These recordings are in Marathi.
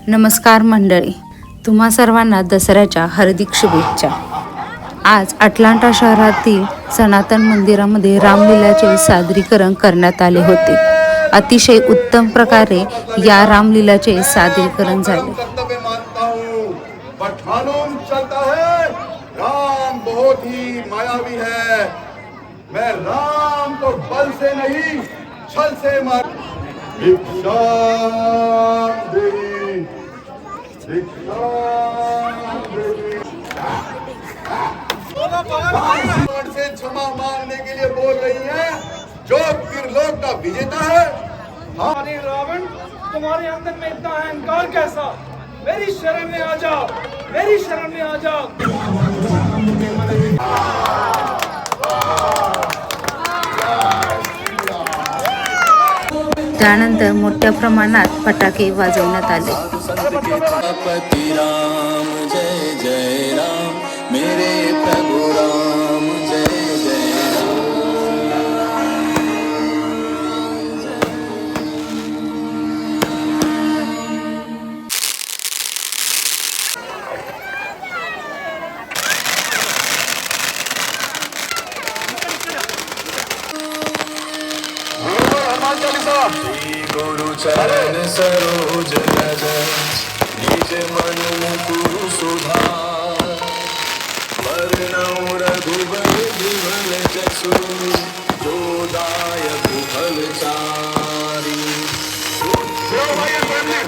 नमस्कार मंडळी, तुम्हा सर्वांना दसऱ्याच्या हार्दिक शुभेच्छा। आज अटलांटा शहरातील सनातन मंदिरामध्ये रामलीलाचे सादरीकरण करण्यात आले होते। अतिशय उत्तम प्रकारे या रामलीलाचे सादरीकरण झाले। राम बहुत ही मायावी है। मैं राम को बल से नहीं छल से मार। से क्षमा मांगने के लिए बोल रही है जो त्रिलोक का विजेता है। अरे रावण, तुम्हारे अंदर में इतना अहंकार कैसा? मेरी शरण में आ जाओ, मेरी शरण में आ जाओ। त्यानंतर मोठ्या प्रमाणात फटाके वाजवण्यात आले। राम जय जय राम, मेरे प्रभु राम जय जय गुरु चरण सरोज रज, निज मन मुकुरु सुधार, वरनौ रघुबर विमल जसु, जो दायक फल चारि।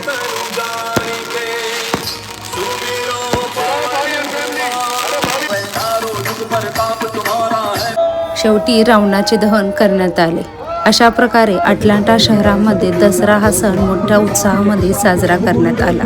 तरु जानिके सुमिरो तारो जुग प्रताप तुम्हारा है। शेवटी रावणाचे दहन करण्यात आले। अशा प्रकारे अटलांटा शहरामध्ये दसरा हा सण मोठ्या उत्साहामध्ये साजरा करण्यात आला।